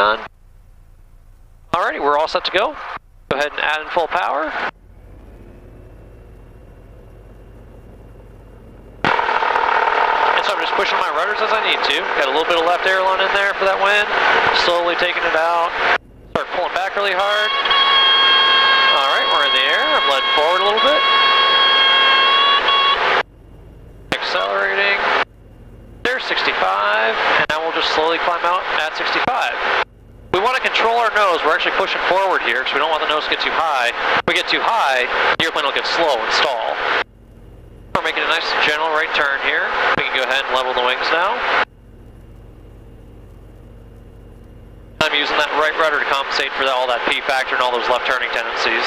Done. Alrighty, we're all set to go. Go ahead and add in full power. And so I'm just pushing my rudders as I need to. Got a little bit of left aileron in there for that wind. Slowly taking it out. Start pulling back really hard. Alright, we're in the air. I'm led forward a little bit. Accelerating. There's 65, and now we'll just slowly climb out at 65. We want to control our nose. We're actually pushing forward here because we don't want the nose to get too high. If we get too high, the airplane will get slow and stall. We're making a nice gentle right turn here. We can go ahead and level the wings now. I'm using that right rudder to compensate for all that P factor and all those left turning tendencies.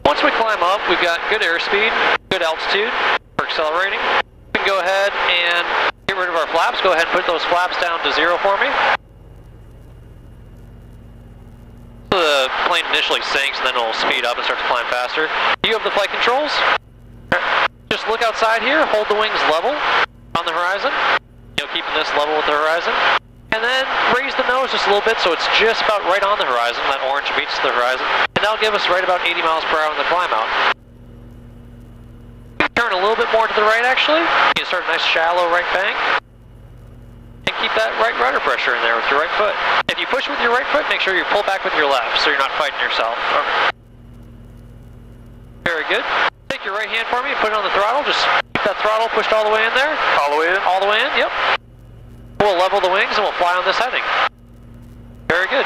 Once we climb up, we've got good airspeed, good altitude for accelerating. We can go ahead and get rid of our flaps. Go ahead and put those flaps down to 0 for me. So the plane initially sinks and then it'll speed up and start to climb faster. You have the flight controls. Just look outside here, hold the wings level on the horizon. Keeping this level with the horizon. And then raise the nose just a little bit so it's just about right on the horizon. That orange meets the horizon. And that'll give us right about 80 miles per hour on the climb out. Turn a little bit more to the right actually. You can start a nice shallow right bank. And keep that right rudder pressure in there with your right foot. If you push with your right foot, make sure you pull back with your left so you're not fighting yourself. Okay. Very good. Take your right hand for me and put it on the throttle. Just keep that throttle pushed all the way in there. All the way in? All the way in, yep. We'll level the wings and we'll fly on this heading. Very good.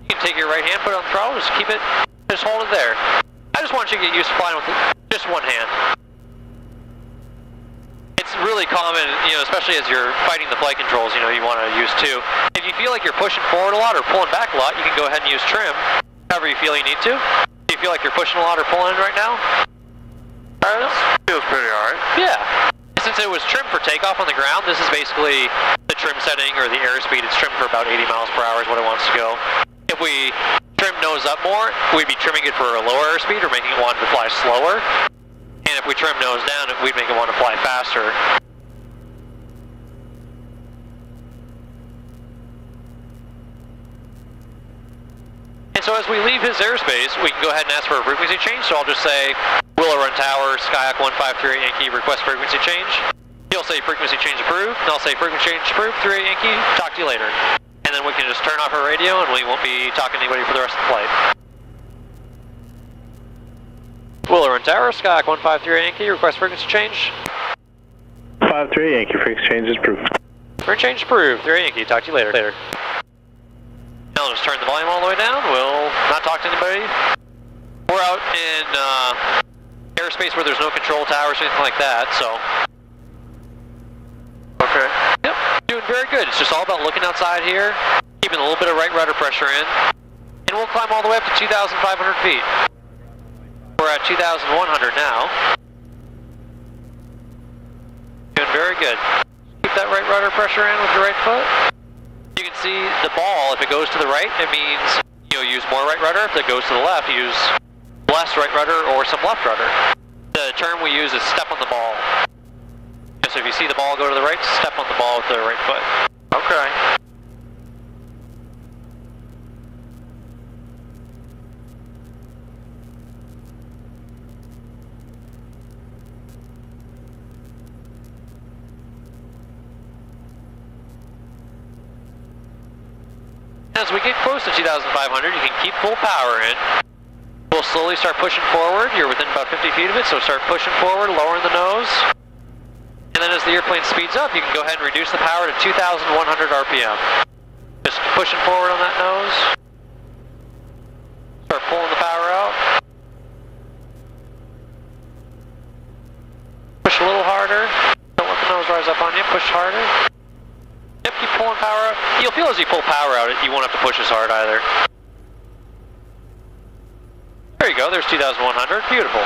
You can take your right hand, put it on the throttle, just keep it, just hold it there. I just want you to get used to flying with just one hand. It's really common, especially as you're fighting the flight controls, you want to use two. If you feel like you're pushing forward a lot or pulling back a lot, you can go ahead and use trim, however you feel you need to. Do you feel like you're pushing a lot or pulling right now? Feels pretty alright. Yeah. Since it was trimmed for takeoff on the ground, this is basically the trim setting or the airspeed. It's trimmed for about 80 miles per hour is what it wants to go. If we trim nose up more, we'd be trimming it for a lower airspeed or making it want to fly slower. And if we trim nose down, we'd make it want to fly faster. And so as we leave his airspace, we can go ahead and ask for a frequency change. So I'll just say, Willow Run Tower, Skyhawk 1538 Yankee, request frequency change. He'll say frequency change approved, and I'll say frequency change approved, 38 Yankee, talk to you later. And then we can just turn off our radio and we won't be talking to anybody for the rest of the flight. Willow Run Tower, Skyhawk 1538 Yankee, request frequency change. 53 Yankee, frequency change is approved. Frequency change approved, 38 Yankee, talk to you later. Now I'll just turn the volume all the way down, we'll not talk to anybody. We're out in airspace where there's no control towers or anything like that, so. Okay. Yep, doing very good. It's just all about looking outside here, keeping a little bit of right rudder pressure in, and we'll climb all the way up to 2,500 feet. We're at 2,100 now. Doing very good. Keep that right rudder pressure in with your right foot. You can see the ball, if it goes to the right, it means you'll use more right rudder. If it goes to the left, use less right rudder or some left rudder. The term we use is step on the ball. So if you see the ball go to the right, step on the ball with the right foot. Okay. As we get close to 2,500, you can keep full power in. We'll slowly start pushing forward. You're within about 50 feet of it, so start pushing forward, lowering the nose. And then as the airplane speeds up, you can go ahead and reduce the power to 2,100 RPM. Just pushing forward on that nose. Start pulling the power out. Push a little harder. Don't let the nose rise up on you. Push harder. Yep, keep pulling power out. You'll feel as you pull power out, you won't have to push as hard either. There you go, there's 2,100, beautiful.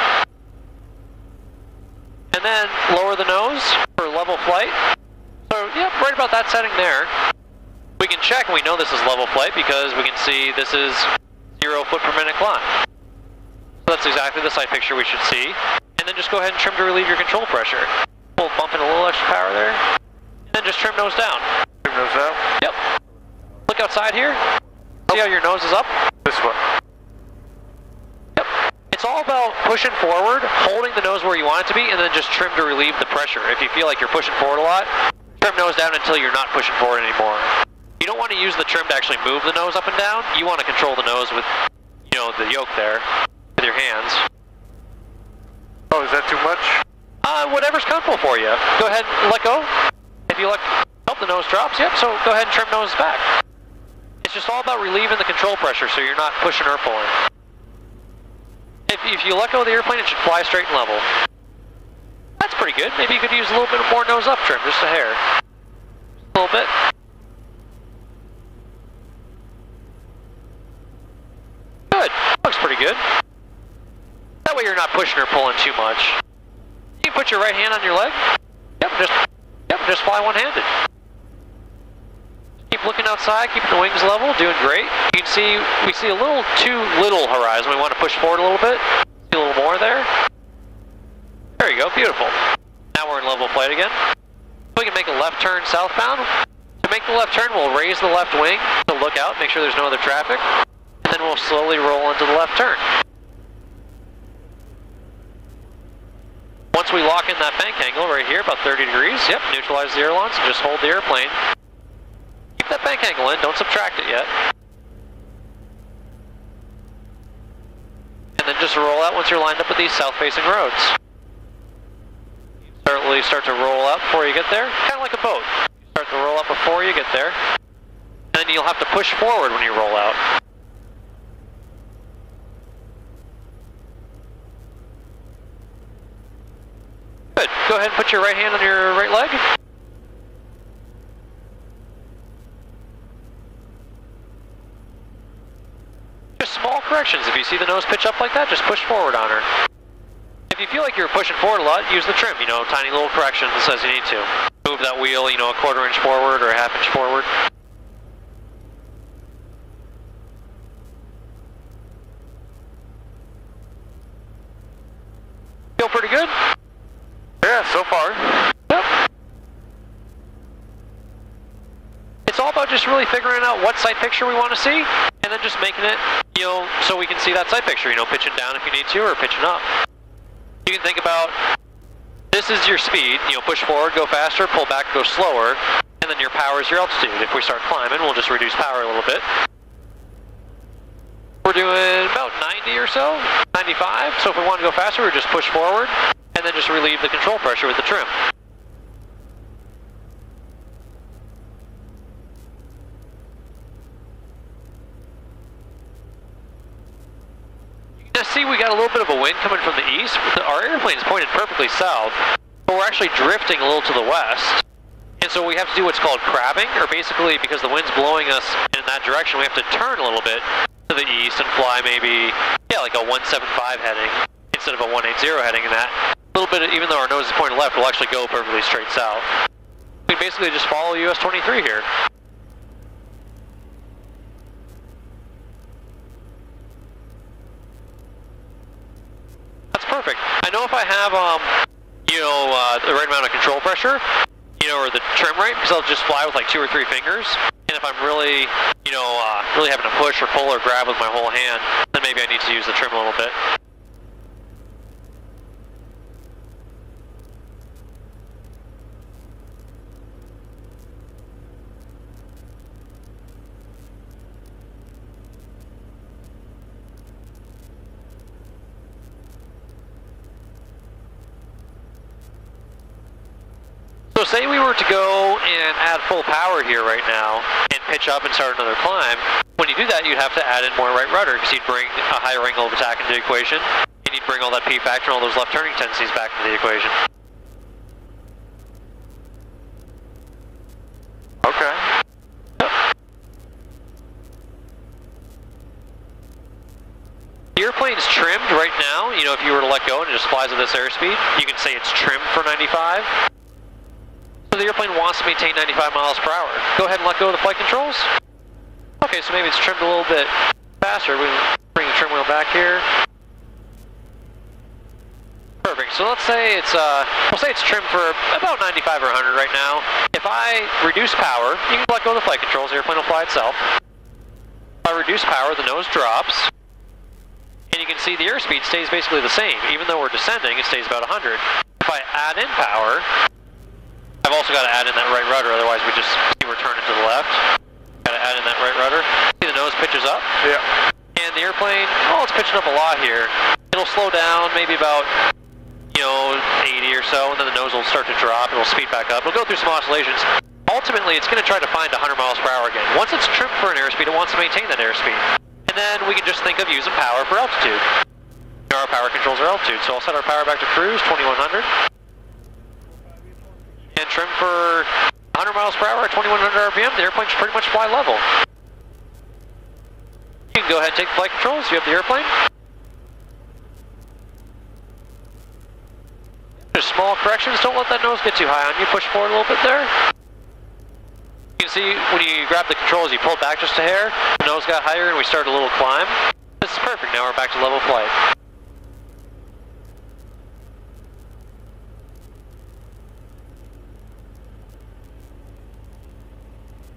And then lower the nose for level flight. So, yep, right about that setting there. We can check and we know this is level flight because we can see this is 0 foot per minute climb. So that's exactly the sight picture we should see. And then just go ahead and trim to relieve your control pressure. We'll bump in a little extra power there. trim nose down. Trim nose down? Yep. Look outside here. See how your nose is up? This one. Yep. It's all about pushing forward, holding the nose where you want it to be, and then just trim to relieve the pressure. If you feel like you're pushing forward a lot, trim nose down until you're not pushing forward anymore. You don't want to use the trim to actually move the nose up and down. You want to control the nose with, you know, the yoke there, with your hands. Oh, is that too much? Whatever's comfortable for you. Go ahead and let go. If you let, oh, the nose drops, yep, so go ahead and trim nose back. It's just all about relieving the control pressure so you're not pushing or pulling. If you let go of the airplane, it should fly straight and level. That's pretty good. Maybe you could use a little bit more nose up trim, just a hair. Just a little bit. Good. Looks pretty good. That way you're not pushing or pulling too much. You can put your right hand on your leg. Yep, just fly one-handed. Keep looking outside, keeping the wings level, doing great. You can see, we see a little too little horizon. We want to push forward a little bit. See a little more there. There you go, beautiful. Now we're in level flight again. We can make a left turn southbound. To make the left turn, we'll raise the left wing to look out, make sure there's no other traffic. And then we'll slowly roll into the left turn. Once we lock in that bank angle right here, about 30 degrees, yep, neutralize the ailerons and just hold the airplane. Keep that bank angle in, don't subtract it yet. And then just roll out once you're lined up with these south-facing roads. Start to roll out before you get there, kind of like a boat. Start to roll out before you get there. And then you'll have to push forward when you roll out. Good. Go ahead and put your right hand on your right leg. Just small corrections. If you see the nose pitch up like that, just push forward on her. If you feel like you're pushing forward a lot, use the trim, you know, tiny little corrections as you need to. Move that wheel, you know, a 1/4 inch forward or a 1/2 inch forward. Feel pretty good? Yeah, so far. Yep. It's all about just really figuring out what sight picture we want to see, and then just making it, you know, so we can see that sight picture, you know, pitching down if you need to, or pitching up. You can think about, this is your speed, you know, push forward, go faster, pull back, go slower, and then your power is your altitude. If we start climbing, we'll just reduce power a little bit. We're doing about 90 or so, 95, so if we want to go faster, we just push forward, and then just relieve the control pressure with the trim. Now see, we got a little bit of a wind coming from the east. Our airplane is pointed perfectly south, but we're actually drifting a little to the west. And so we have to do what's called crabbing, or basically because the wind's blowing us in that direction, we have to turn a little bit to the east and fly maybe, yeah, like a 175 heading instead of a 180 heading, and that a little bit, even though our nose is pointed left, we'll actually go perfectly straight south. We basically just follow US 23 here. That's perfect. I know if I have, you know, the right amount of control pressure, you know, or the trim right, because I'll just fly with like 2 or 3 fingers. And if I'm really, you know, really having to push or pull or grab with my whole hand, then maybe I need to use the trim a little bit. So say we were to go and add full power here right now and pitch up and start another climb. When you do that, you'd have to add in more right rudder because you'd bring a higher angle of attack into the equation, and you'd bring all that P factor and all those left turning tendencies back into the equation. Okay. The airplane's trimmed right now. You know, if you were to let go and it just flies at this airspeed, you can say it's trimmed for 95. So the airplane wants to maintain 95 miles per hour. Go ahead and let go of the flight controls. Okay, so maybe it's trimmed a little bit faster. We can bring the trim wheel back here. Perfect. Perfect. So let's say it's we'll say it's trimmed for about 95 or 100 right now. If I reduce power, you can let go of the flight controls, the airplane will fly itself. If I reduce power, the nose drops, and you can see the airspeed stays basically the same. Even though we're descending, it stays about 100. If I add in power, I've also got to add in that right rudder, otherwise we just see we're turning to the left. Got to add in that right rudder. See the nose pitches up? Yeah. And the airplane, well, it's pitching up a lot here. It'll slow down maybe about, 80 or so, and then the nose will start to drop, it'll speed back up. It'll go through some oscillations. Ultimately, it's going to try to find 100 miles per hour again. Once it's trimmed for an airspeed, it wants to maintain that airspeed. And then we can just think of using power for altitude. Our power controls our altitude, so I'll set our power back to cruise, 2100. And trim for 100 miles per hour at 2100 RPM, the airplane should pretty much fly level. You can go ahead and take the flight controls, you have the airplane. Just small corrections, don't let that nose get too high on you, push forward a little bit there. You can see when you grab the controls, you pulled back just a hair, the nose got higher and we started a little climb. This is perfect, now we're back to level flight.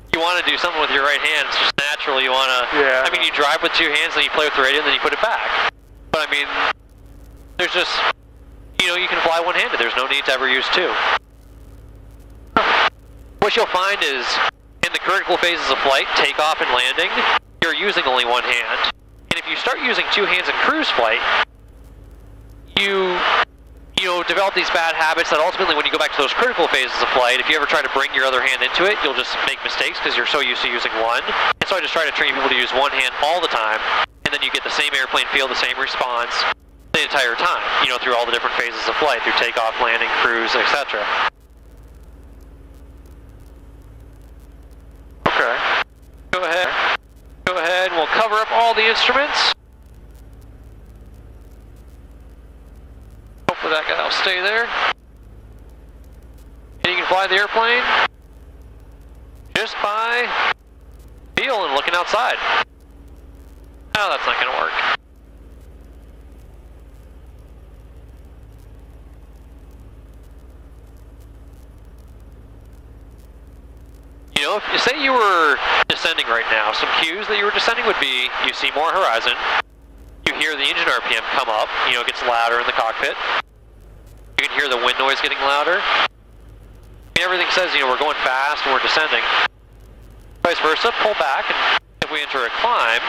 You want to do something with your right hand, it's just natural, you want to, yeah. I mean you drive with two hands, then you play with the radio, and then you put it back. But I mean, there's just, you can fly one-handed, there's no need to ever use two. What you'll find is, in the critical phases of flight, takeoff and landing, you're using only one hand. And if you start using two hands in cruise flight, you develop these bad habits that ultimately when you go back to those critical phases of flight, if you ever try to bring your other hand into it, you'll just make mistakes because you're so used to using one. And so I just try to train people to use one hand all the time, and then you get the same airplane feel, the same response the entire time, through all the different phases of flight, through takeoff, landing, cruise, etc. Okay. Go ahead, we'll cover up all the instruments. Hopefully that guy will stay there. And you can fly the airplane just by feel and looking outside. Oh, that's not going to work. If say you were descending right now, some cues that you were descending would be you see more horizon, you hear the engine RPM come up, it gets louder in the cockpit. You can hear the wind noise getting louder. Everything says, we're going fast and we're descending. Vice versa, pull back, and if we enter a climb,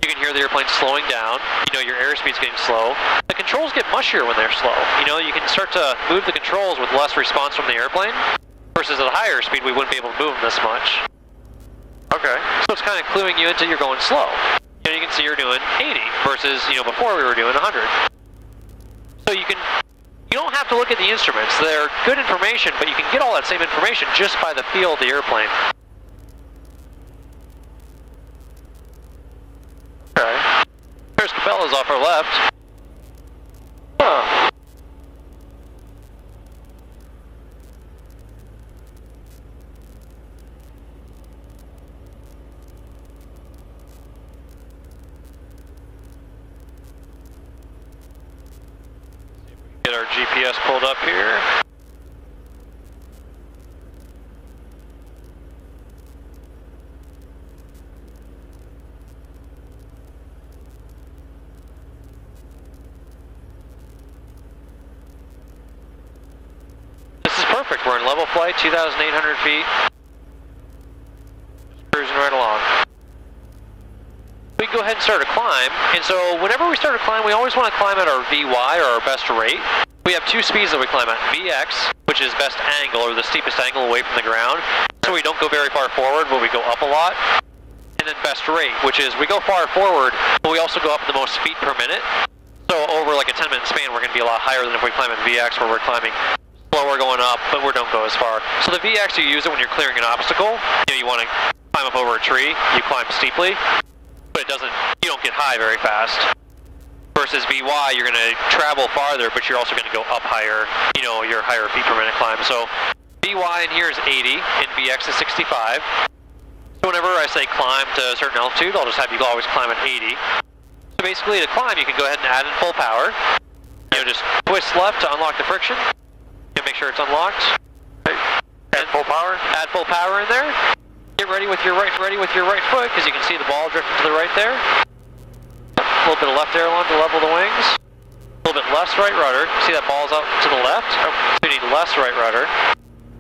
you can hear the airplane slowing down. Your airspeed's getting slow. The controls get mushier when they're slow. You can start to move the controls with less response from the airplane, versus at a higher speed, we wouldn't be able to move them this much. Okay. So it's kind of cluing you into you're going slow. You can see you're doing 80 versus, before we were doing 100. So you don't have to look at the instruments. They're good information, but you can get all that same information just by the feel of the airplane. Okay. There's Cabela's off our left. Huh. Get our GPS pulled up here. This is perfect. We're in level flight, 2,800 feet. Just cruising right along. We can go ahead and start a climb, and so whenever we start a climb, we always want to climb at our VY, or our best rate. We have two speeds that we climb at, VX, which is best angle, or the steepest angle away from the ground, so we don't go very far forward, but we go up a lot. And then best rate, which is we go far forward, but we also go up the most feet per minute. So over like a 10-minute span, we're going to be a lot higher than if we climb at VX, where we're climbing slower going up, but we don't go as far. So the VX, you use it when you're clearing an obstacle. You want to climb up over a tree, you climb steeply. But you don't get high very fast. Versus VY, you're going to travel farther, but you're also going to go up higher, your higher feet per minute climb. So VY in here is 80, and VX is 65. So whenever I say climb to a certain altitude, I'll just have you always climb at 80. So basically to climb, you can go ahead and add in full power. You know, just twist left to unlock the friction. And make sure it's unlocked. Add full power? Add full power in there. Get ready with your right foot, because you can see the ball drifting to the right there. A little bit of left aileron to level the wings. A little bit less right rudder. See that ball's out to the left? So you need less right rudder.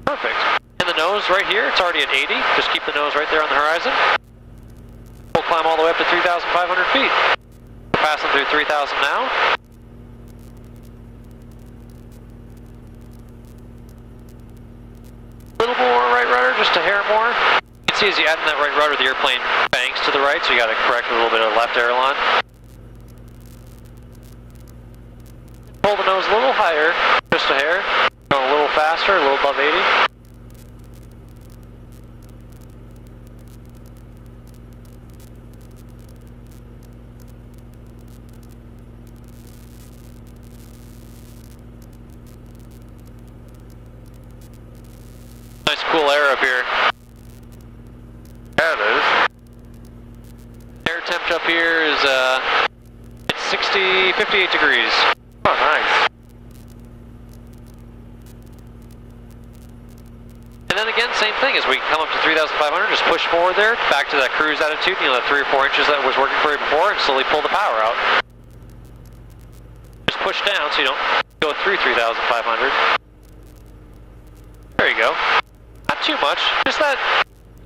Perfect. And the nose right here, it's already at 80. Just keep the nose right there on the horizon. We'll climb all the way up to 3,500 feet. We're passing through 3,000 now. A little more right rudder, just a hair more. You can see as you add in that right rudder, the airplane banks to the right, so you got to correct a little bit of left aileron. Pull the nose a little higher, just a hair. Going a little faster, a little above 80. Nice cool air up here. Yeah, it is. Air temp up here is it's 58 degrees. Oh, nice. And then again, same thing, as we come up to 3,500, just push forward there, back to that cruise attitude, you know, that 3 or 4 inches that was working for you before, and slowly pull the power out. Just push down so you don't go through 3,500. There you go. Not too much, just that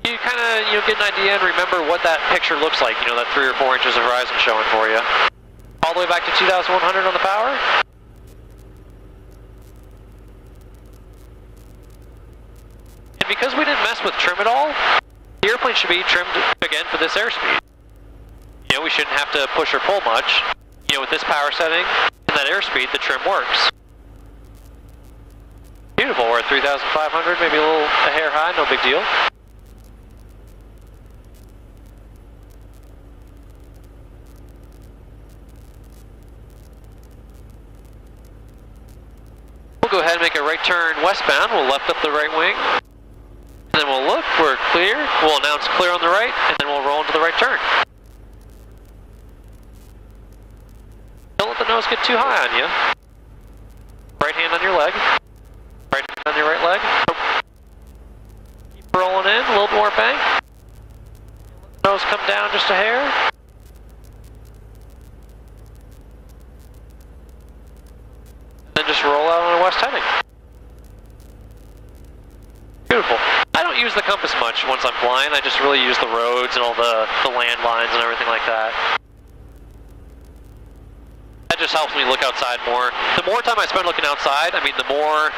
you kind of, you know, get an idea and remember what that picture looks like, you know, that 3 or 4 inches of horizon showing for you. All the way back to 2,100 on the power. And because we didn't mess with trim at all, the airplane should be trimmed again for this airspeed. You know, we shouldn't have to push or pull much. You know, with this power setting and that airspeed, the trim works. Beautiful, we're at 3,500, maybe a hair high, no big deal. We'll go ahead and make a right turn westbound. We'll left up the right wing. And then we'll look, we're clear. We'll announce clear on the right, and then we'll roll into the right turn. Don't let the nose get too high on you. Right hand on your leg. Right hand on your right leg. Keep rolling in, a little more bank. Nose come down just a hair. Then just roll out on a west heading. Beautiful. I don't use the compass much once I'm flying. I just really use the roads and all the landlines and everything like that. That just helps me look outside more. The more time I spend looking outside, I mean, the more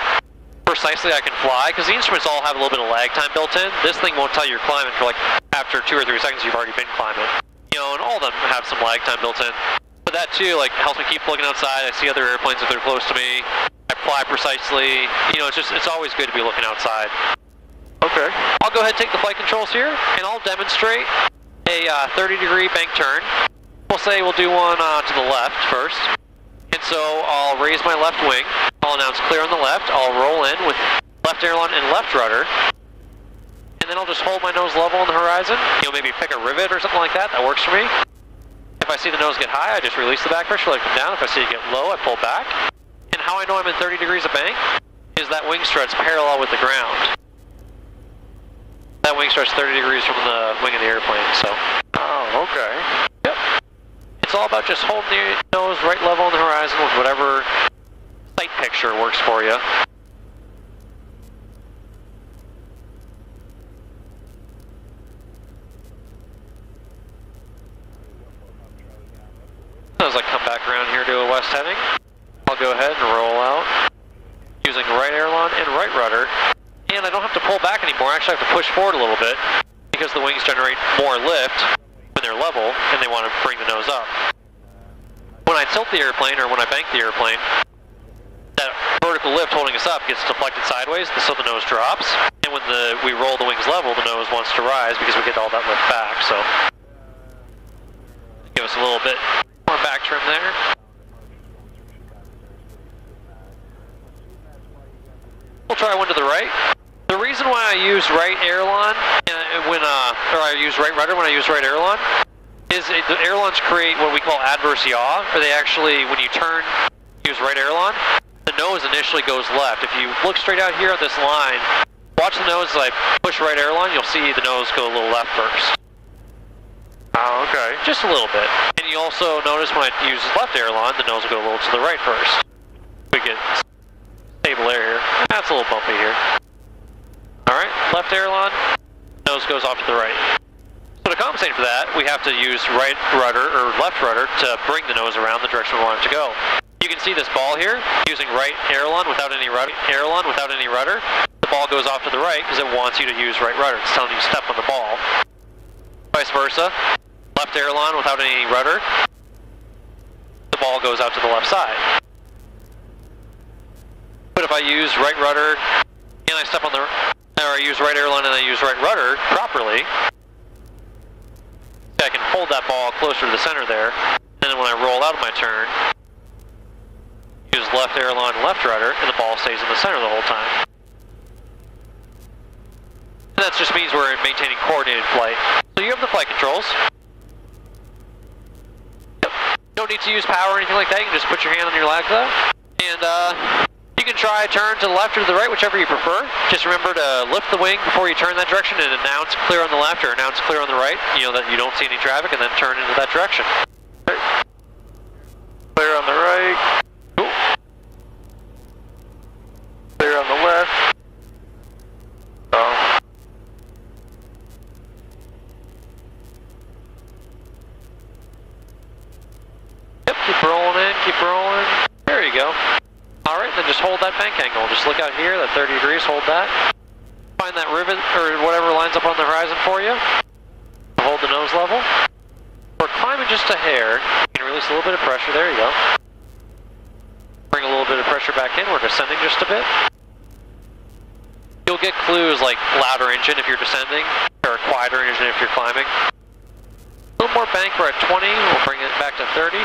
precisely I can fly, because the instruments all have a little bit of lag time built in. This thing won't tell you you're climbing for like after 2 or 3 seconds you've already been climbing. You know, and all of them have some lag time built in. But that too, like, helps me keep looking outside. I see other airplanes if they're close to me. I fly precisely. You know, it's always good to be looking outside. Okay. I'll go ahead and take the flight controls here, and I'll demonstrate a 30-degree bank turn. We'll say we'll do one to the left first. And so I'll raise my left wing. I'll announce clear on the left. I'll roll in with left aileron and left rudder. And then I'll just hold my nose level on the horizon. You know, maybe pick a rivet or something like that. That works for me. If I see the nose get high, I just release the back pressure, let it come down. If I see it get low, I pull back. And how I know I'm in 30 degrees of bank is that wing strut's parallel with the ground. That wing strut's 30 degrees from the wing of the airplane, so. Oh, okay. Yep. It's all about just holding the nose right level on the horizon with whatever sight picture works for you. As I come back around here to a west heading, I'll go ahead and roll out using right aileron and right rudder. And I don't have to pull back anymore, I actually have to push forward a little bit because the wings generate more lift when they're level and they want to bring the nose up. When I tilt the airplane or when I bank the airplane, that vertical lift holding us up gets deflected sideways so the nose drops. And when we roll the wings level, the nose wants to rise because we get all that lift back. So give us a little bit more back trim there. We'll try one to the right. The reason why I use right aileron or I use right rudder when I use right aileron is the ailerons create what we call adverse yaw, or they actually, when you turn, use right aileron, the nose initially goes left. If you look straight out here at this line, watch the nose as I push right aileron, you'll see the nose go a little left first. Oh, okay. Just a little bit. And you also notice when I use left aileron, the nose will go a little to the right first. We get stable air here. That's a little bumpy here. Alright, left aileron, nose goes off to the right. So to compensate for that, we have to use right rudder, or left rudder, to bring the nose around the direction we want it to go. You can see this ball here, using right aileron without any rudder, the ball goes off to the right because it wants you to use right rudder. It's telling you to step on the ball. Vice versa, left aileron without any rudder, the ball goes out to the left side. But if I use right rudder and I step on the, or I use right aileron and I use right rudder properly, I can hold that ball closer to the center there, and then when I roll out of my turn, use left aileron, left rudder, and the ball stays in the center the whole time. And that just means we're maintaining coordinated flight. So you have the flight controls. Yep. Don't need to use power or anything like that, you can just put your hand on your lag though. And you can try turn to the left or to the right, whichever you prefer. Just remember to lift the wing before you turn that direction and announce clear on the left or announce clear on the right, you know that you don't see any traffic, and then turn into that direction. Clear on the right. Cool. Clear on the left. Oh. Yep, keep rolling in, keep rolling. There you go. Alright, then just hold that bank angle. Just look out here, that 30 degrees, hold that. Find that rivet, or whatever lines up on the horizon for you. Hold the nose level. We're climbing just a hair. You can release a little bit of pressure, there you go. Bring a little bit of pressure back in, we're descending just a bit. You'll get clues like louder engine if you're descending, or quieter engine if you're climbing. A little more bank, we're at 20, we'll bring it back to 30.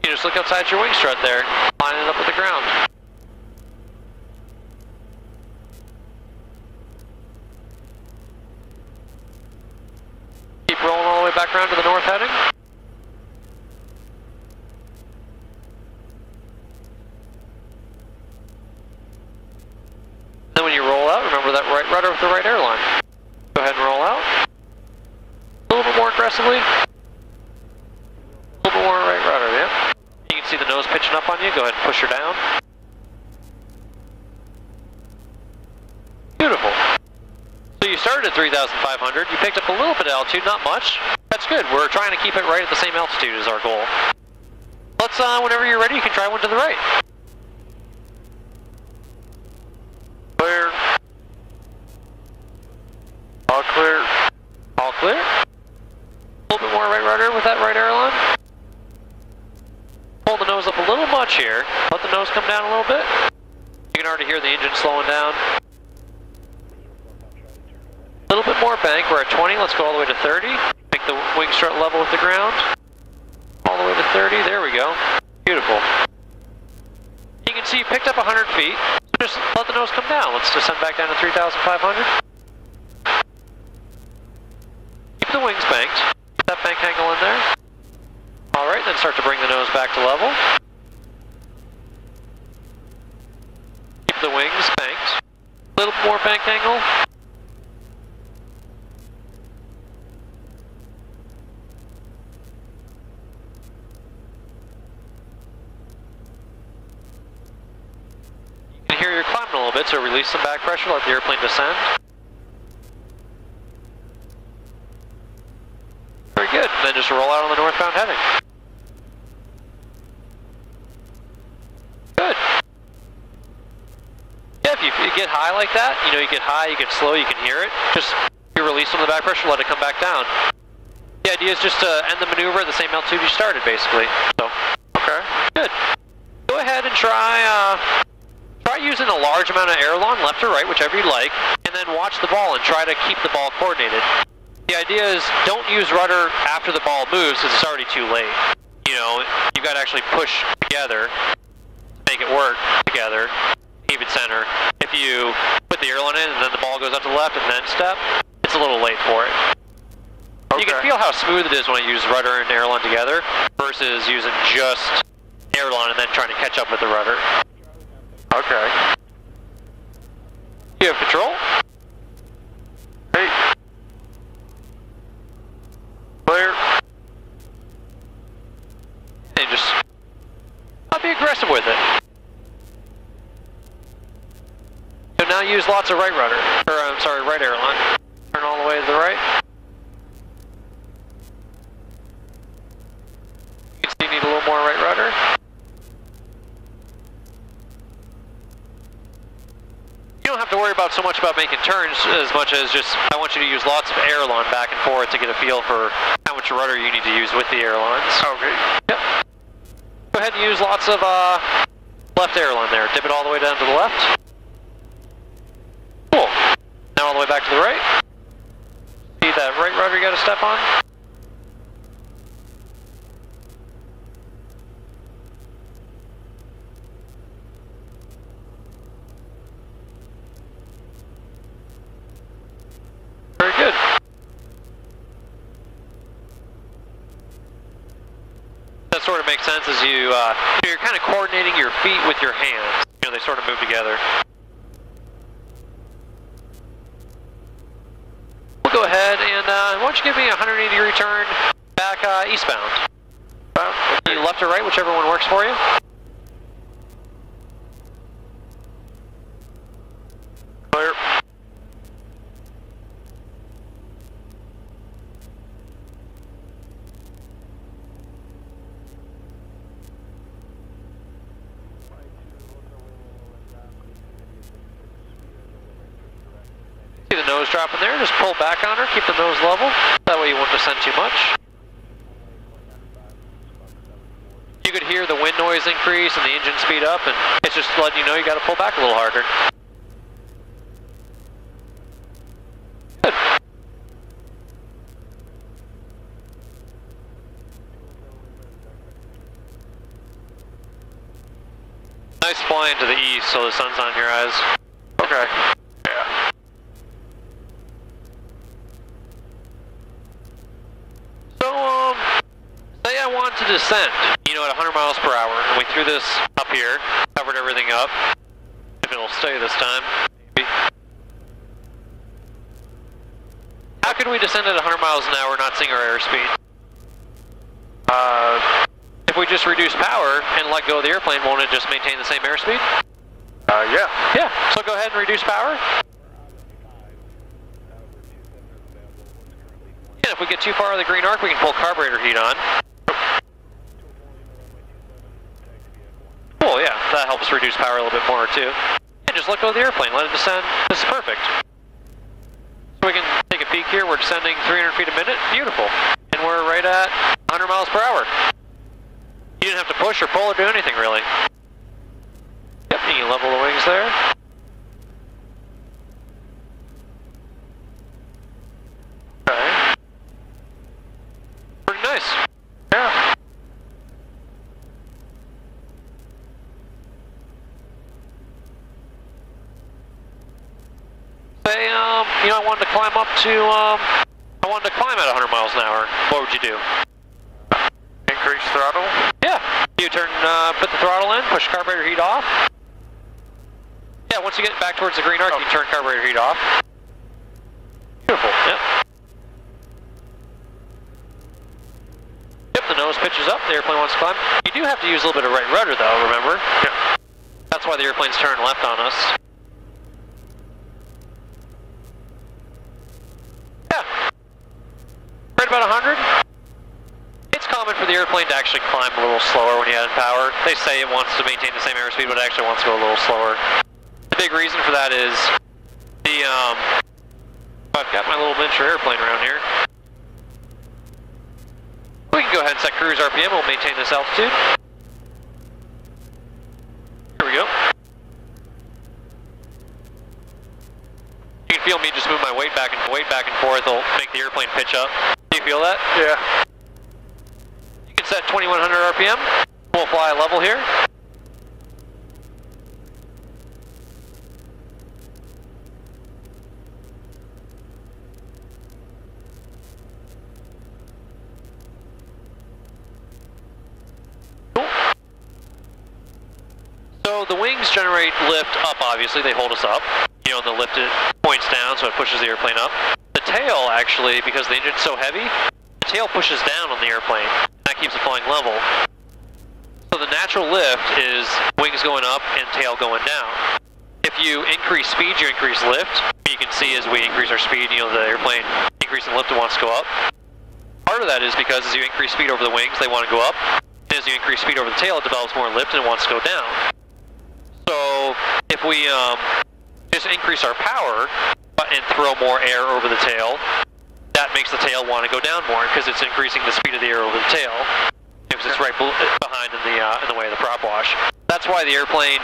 You just look outside your wing strut there, line it up with the ground. Keep rolling all the way back around to the north heading. Then when you roll out, remember that right rudder with the right airline. Go ahead and roll out. A little bit more aggressively. A little bit more right rudder, yeah. You can see the nose pitching up on you. Go ahead and push her down. Beautiful. So you started at 3,500. You picked up a little bit of altitude, not much. That's good. We're trying to keep it right at the same altitude as our goal. Let's, whenever you're ready, you can try one to the right. Clear. All clear. All clear. A little bit more right rudder with that right aileron. Hold the nose up a little much here. Let the nose come down a little bit. You can already hear the engine slowing down. A little bit more bank. We're at 20. Let's go all the way to 30. Make the wing strut level with the ground. All the way to 30. There we go. Beautiful. You can see you picked up 100 feet. So just let the nose come down. Let's descend back down to 3,500. Keep the wings banked. Keep that bank angle in there. Alright, then start to bring the nose back to level. Keep the wings banked. A little more bank angle. You can hear you're climbing a little bit, so release some back pressure, let the airplane descend. Very good, and then just roll out on the northbound heading. Good. Yeah, if you get high like that, you know, you get high, you get slow, you can hear it. Just, you release some of the back pressure, let it come back down. The idea is just to end the maneuver at the same altitude you started, basically. So, okay, good. Go ahead and try using a large amount of aileron, left or right, whichever you like, and then watch the ball and try to keep the ball coordinated. The idea is don't use rudder after the ball moves because it's already too late. You know, you've got to actually push together, make it work together, keep it center. If you put the aileron in and then the ball goes out to the left and then step, it's a little late for it. You can feel how smooth it is when I use rudder and aileron together versus using just aileron and then trying to catch up with the rudder. Okay. You have control? Hey. Clear. And just not be aggressive with it. So now use lots of right rudder, or I'm sorry, right aileron. Turn all the way to the right. You can see you need a little more right rudder. You don't have to worry about so much about making turns as much as just I want you to use lots of aileron back and forth to get a feel for how much rudder you need to use with the ailerons. Okay. Yep. Go ahead and use lots of left aileron there. Dip it all the way down to the left. Cool. Now all the way back to the right. See that right rudder you got to step on? Very good. That sort of makes sense as you're kind of coordinating your feet with your hands. You know, they sort of move together. We'll go ahead and why don't you give me a 180-degree turn back eastbound. Okay. Left or right, whichever one works for you. Clear. See the nose dropping there, just pull back on her, keep the nose level. That way you won't descend too much. You could hear the wind noise increase and the engine speed up, and it's just letting you know you got to pull back a little harder. Good. Nice flying to the east so the sun's on your eyes. Okay. Yeah. So, say I want to descend, you know, at 100 miles per hour, and we threw this up here, covered everything up. If it'll stay this time, maybe. How could we descend at 100 miles an hour, not seeing our airspeed? If we just reduce power and let go of the airplane, won't it just maintain the same airspeed? Yeah. Yeah, so go ahead and reduce power. And if we get too far of the green arc, we can pull carburetor heat on. Cool, yeah, that helps reduce power a little bit more too. And just let go of the airplane, let it descend. This is perfect. So we can take a peek here, we're descending 300 feet a minute, beautiful. And we're right at 100 miles per hour. You didn't have to push or pull or do anything really. Yep, you can level the wings there. Okay. Pretty nice. Yeah. Say, you know, I wanted to climb up to, I wanted to climb at 100 miles an hour. What would you do? Increase throttle. Yeah. You turn, put the throttle in, push carburetor heat off. Yeah, once you get back towards the green arc, you can turn carburetor heat off. Beautiful, yep. Yep, the nose pitches up, the airplane wants to climb. You do have to use a little bit of right rudder though, remember? Yeah. That's why the airplane's turning left on us. Yeah. Right about 100. It's common for the airplane to actually climb a little slower when you add in power. They say it wants to maintain the same airspeed, but it actually wants to go a little slower. The big reason for that is the, I've got my little miniature airplane around here. We can go ahead and set cruise RPM, we'll maintain this altitude. Here we go. You can feel me just move my weight back and forth, it'll make the airplane pitch up. Do you feel that? Yeah. You can set 2100 RPM, we'll fly level here. wings generate lift up, obviously, they hold us up. You know, and the lift it points down, so it pushes the airplane up. The tail, actually, because the engine's so heavy, the tail pushes down on the airplane. That keeps it flying level. So the natural lift is wings going up and tail going down. If you increase speed, you increase lift. You can see as we increase our speed, you know, the airplane increasing lift and wants to go up. Part of that is because as you increase speed over the wings, they want to go up. And as you increase speed over the tail, it develops more lift and it wants to go down. So if we just increase our power and throw more air over the tail, that makes the tail want to go down more because it's increasing the speed of the air over the tail. Because it's right behind in the way of the prop wash. That's why the airplane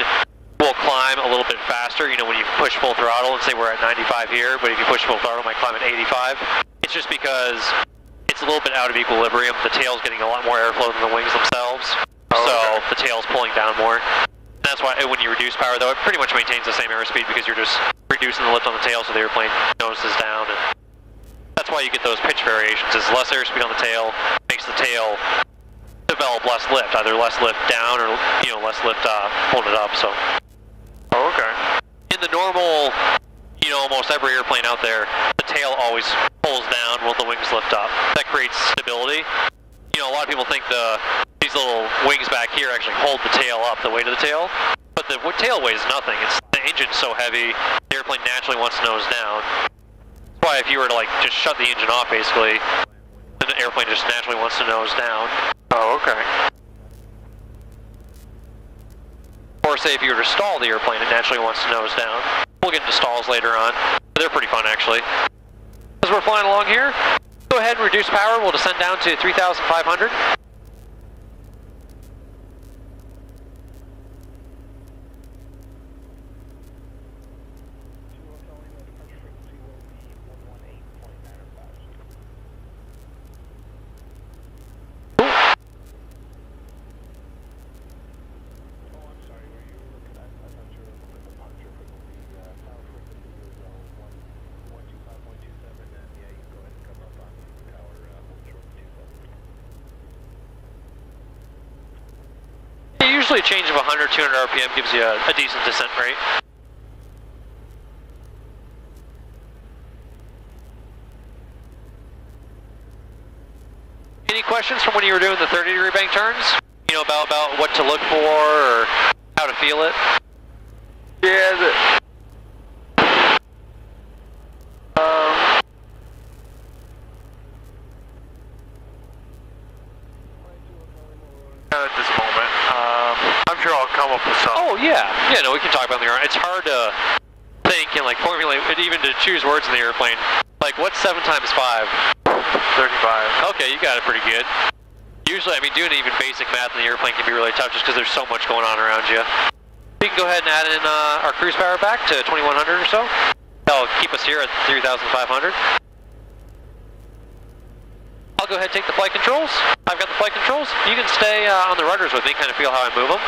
will climb a little bit faster, you know, when you push full throttle, and say we're at 95 here, but if you push full throttle, it might climb at 85. It's just because it's a little bit out of equilibrium. The tail's getting a lot more airflow than the wings themselves, so the tail's pulling down more. And that's why when you reduce power, though, it pretty much maintains the same airspeed because you're just reducing the lift on the tail so the airplane noses down. And that's why you get those pitch variations, is less airspeed on the tail makes the tail develop less lift, either less lift down or, you know, less lift pulling it up, so. Oh, okay. In the normal, you know, almost every airplane out there, the tail always pulls down while the wings lift up. That creates stability. You know, a lot of people think these little wings back here actually hold the tail up, the weight of the tail, but the tail weighs nothing. The engine's so heavy, the airplane naturally wants to nose down. That's why if you were to like just shut the engine off, basically, the airplane just naturally wants to nose down. Oh, okay. Or say if you were to stall the airplane, it naturally wants to nose down. We'll get into stalls later on. They're pretty fun, actually. As we're flying along here, go ahead and reduce power. We'll descend down to 3,500. Usually a change of 100, 200 RPM gives you a decent descent rate. Any questions from when you were doing the 30-degree bank turns? You know, about what to look for or how to feel it? Yeah, not at this moment. I'm sure I'll come up with something. Oh, yeah. Yeah, no, we can talk about it in the airplane. It's hard to think and, like, formulate, even to choose words in the airplane. Like, what's 7 times 5? 35. Okay, you got it pretty good. Usually, I mean, doing even basic math in the airplane can be really tough just because there's so much going on around you. We can go ahead and add in our cruise power back to 2100 or so. That'll keep us here at 3,500. I'll go ahead and take the flight controls. I've got the flight controls. You can stay on the rudders with me, kind of feel how I move them.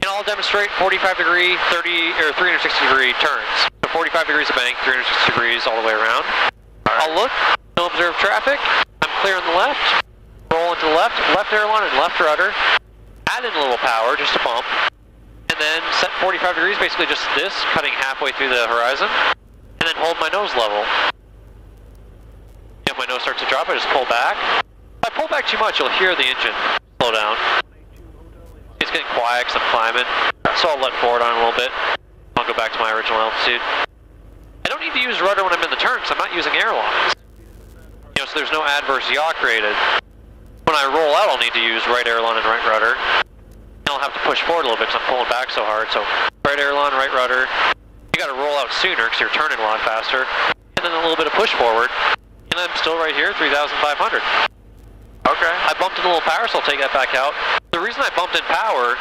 And I'll demonstrate 45 degree, 30, or 360 degree turns. So 45 degrees of bank, 360 degrees all the way around. I'll look, I'll observe traffic. I'm clear on the left. Roll into the left aileron and left rudder. Add in a little power, just a bump. And then set 45 degrees, basically just this, cutting halfway through the horizon. And then hold my nose level. If my nose starts to drop, I just pull back. If I pull back too much, you'll hear the engine slow down. It's getting quiet because I'm climbing, so I'll let forward on a little bit. I'll go back to my original altitude. I don't need to use rudder when I'm in the turn because I'm not using airlines. You know, so there's no adverse yaw created. When I roll out, I'll need to use right aileron and right rudder. And I'll have to push forward a little bit because I'm pulling back so hard. So right aileron, right rudder. You got to roll out sooner because you're turning a lot faster. And then a little bit of push forward. And I'm still right here, 3,500. Okay. I bumped in a little power, so I'll take that back out. The reason I bumped in power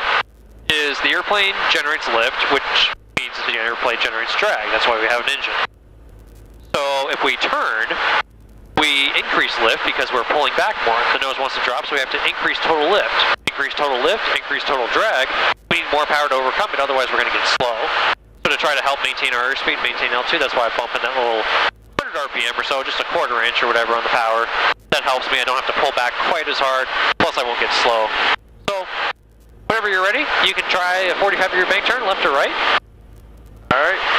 is the airplane generates lift, which means the airplane generates drag. That's why we have an engine. So if we turn, we increase lift because we're pulling back more. The nose wants to drop, so we have to increase total lift. Increase total lift, increase total drag. We need more power to overcome it, otherwise we're going to get slow. So to try to help maintain our airspeed, maintain altitude, that's why I bump in that little 100 RPM or so, just a quarter inch or whatever on the power. That helps me. I don't have to pull back quite as hard, plus I won't get slow. So, Whenever you're ready, you can try a 45-degree bank turn, left or right. Alright.